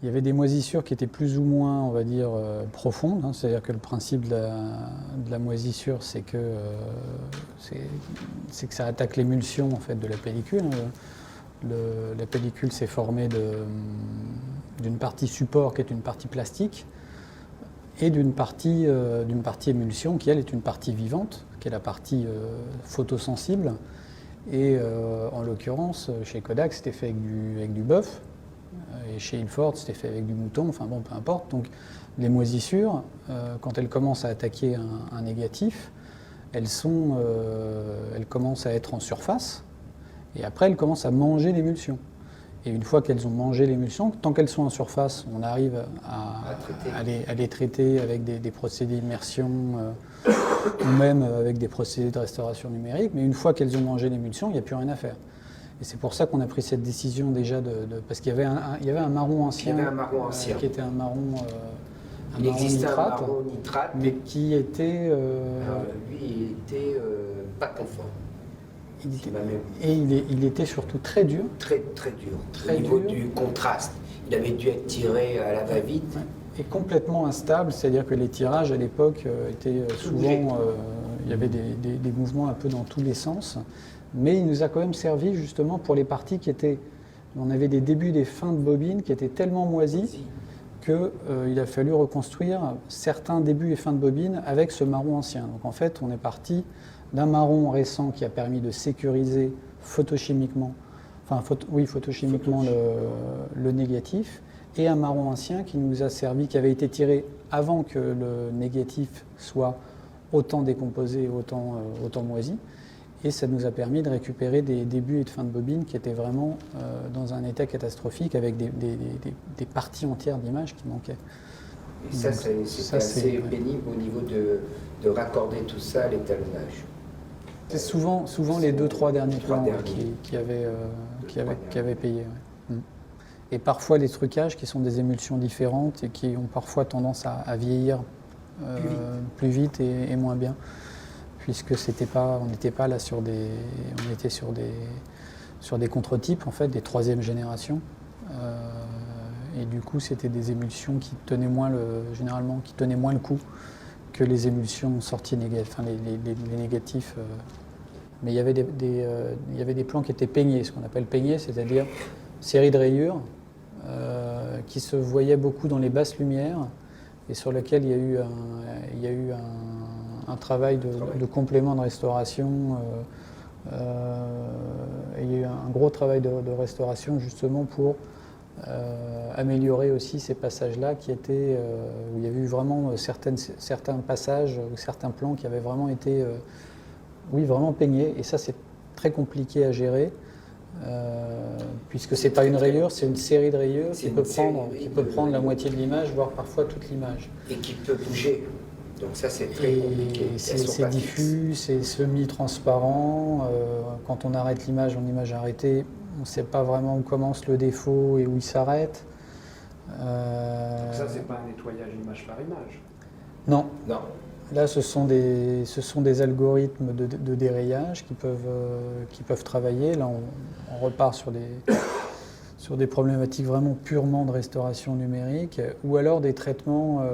Il y avait des moisissures qui étaient plus ou moins, on va dire, profondes, hein. C'est-à-dire que le principe de la moisissure, c'est que ça attaque l'émulsion en fait, de la pellicule. La pellicule s'est formée d'une partie support qui est une partie plastique et d'une partie émulsion qui, elle, est une partie vivante, qui est la partie photosensible. Et en l'occurrence, chez Kodak, c'était fait avec du bœuf. Et chez Ilford, c'était fait avec du mouton, enfin bon, peu importe. Donc les moisissures, quand elles commencent à attaquer un négatif, elles commencent à être en surface, et après elles commencent à manger l'émulsion. Et une fois qu'elles ont mangé l'émulsion, tant qu'elles sont en surface, on arrive à les traiter avec des procédés d'immersion ou même avec des procédés de restauration numérique. Mais une fois qu'elles ont mangé l'émulsion, il n'y a plus rien à faire. Et c'est pour ça qu'on a pris cette décision déjà parce qu'il y avait un marron ancien, qui était un marron, nitrate, mais qui était... lui, il était pas conforme. Il était surtout très dur. Très dur. Au niveau du contraste, il avait dû être tiré à la va-vite. Ouais. Et complètement instable, c'est-à-dire que les tirages à l'époque étaient souvent... il y avait des mouvements un peu dans tous les sens. Mais il nous a quand même servi justement pour les parties qui étaient... On avait des débuts, des fins de bobines qui étaient tellement moisies qu'il a fallu reconstruire certains débuts et fins de bobines avec ce marron ancien. Donc en fait, on est parti d'un marron récent qui a permis de sécuriser photochimiquement, le négatif, et un marron ancien qui nous a servi, qui avait été tiré avant que le négatif soit autant décomposé et autant moisi. Et ça nous a permis de récupérer des débuts et de fins de bobines qui étaient vraiment dans un état catastrophique avec des parties entières d'images qui manquaient. Et ça, c'était assez pénible au niveau de raccorder tout ça à l'étalonnage. C'est souvent les 2-3 derniers plans qui avaient payé. Ouais. Et parfois des trucages qui sont des émulsions différentes et qui ont parfois tendance à vieillir plus vite et moins bien. Puisque on n'était pas là on était sur des contre-types en fait, des troisième génération, et du coup c'était des émulsions qui tenaient moins le coup que les émulsions sorties les négatifs. Mais il y avait des plans qui étaient peignés, ce qu'on appelle peignés, c'est-à-dire série de rayures qui se voyaient beaucoup dans les basses lumières et sur lesquelles il y a eu un travail de complément de restauration. Et il y a eu un gros travail de restauration justement pour améliorer aussi ces passages-là qui étaient, où il y avait eu vraiment certains passages ou certains plans qui avaient vraiment été vraiment peignés. Et ça, c'est très compliqué à gérer. Puisque c'est pas une rayure, c'est une série de rayures qui peut prendre la moitié de l'image, voire parfois toute l'image. Et qui peut bouger. Donc ça, c'est très compliqué. C'est diffus, c'est semi-transparent. Quand on arrête l'image en image arrêtée, on ne sait pas vraiment où commence le défaut et où il s'arrête. Donc ça, c'est pas un nettoyage image par image. Non. Là, ce sont des algorithmes de dérayage qui peuvent travailler. Là, on repart sur des problématiques vraiment purement de restauration numérique, ou alors des traitements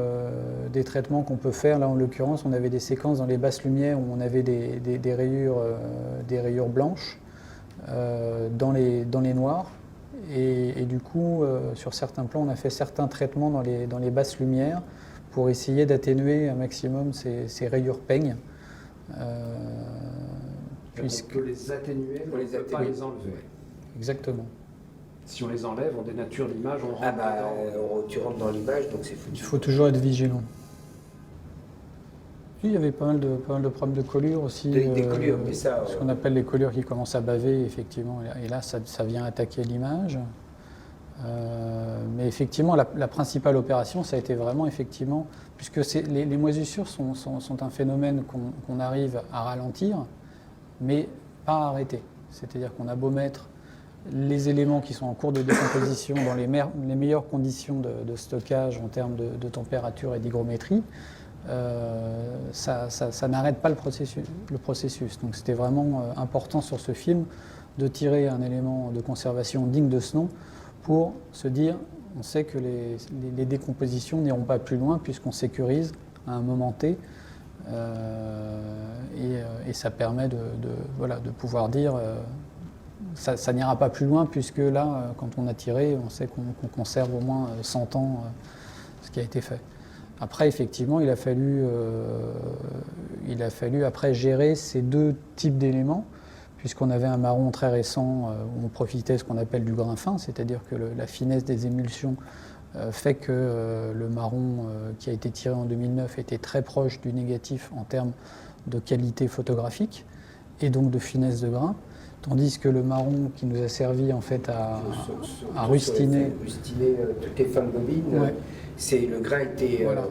qu'on peut faire. Là, en l'occurrence, on avait des séquences dans les basses lumières où on avait des rayures blanches dans les noirs. Et du coup, sur certains plans, on a fait certains traitements dans les basses lumières pour essayer d'atténuer un maximum ces rayures peignes. On peut les atténuer, mais on ne peut pas les enlever. Exactement. Si on les enlève, on dénature l'image, on rentre tu rentres dans l'image, donc c'est foutu. Il faut toujours être vigilant. Il y avait pas mal de problèmes de collures aussi. Des collures, mais ça... Ce qu'on appelle les collures qui commencent à baver, effectivement. Et là, ça vient attaquer l'image. Mais effectivement, la principale opération, ça a été vraiment, effectivement, puisque les moisissures sont un phénomène qu'on arrive à ralentir, mais pas à arrêter. C'est-à-dire qu'on a beau mettre les éléments qui sont en cours de décomposition dans les meilleures conditions de stockage en termes de température et d'hygrométrie, ça n'arrête pas le processus. Donc c'était vraiment important sur ce film de tirer un élément de conservation digne de ce nom pour se dire On sait que les décompositions n'iront pas plus loin puisqu'on sécurise à un moment T. Et ça permet de pouvoir dire ça n'ira pas plus loin puisque là, quand on a tiré, on sait qu'on conserve au moins 100 ans ce qui a été fait. Après, effectivement, il a fallu après gérer ces deux types d'éléments, puisqu'on avait un marron très récent où on profitait de ce qu'on appelle du grain fin, c'est-à-dire que la finesse des émulsions fait que le marron qui a été tiré en 2009 était très proche du négatif en termes de qualité photographique et donc de finesse de grain, tandis que le marron qui nous a servi en fait à rustiner toutes les fins de bobine, ouais. Le grain était voilà.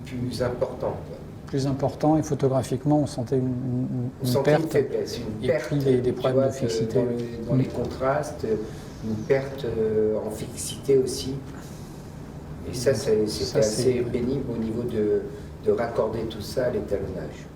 plus important. Quoi. Plus important et photographiquement on sentait une perte, une faiblesse, une et perte, puis des problèmes de fixité. Dans les contrastes, une perte en fixité aussi. Et ça, c'était assez pénible au niveau de raccorder tout ça à l'étalonnage.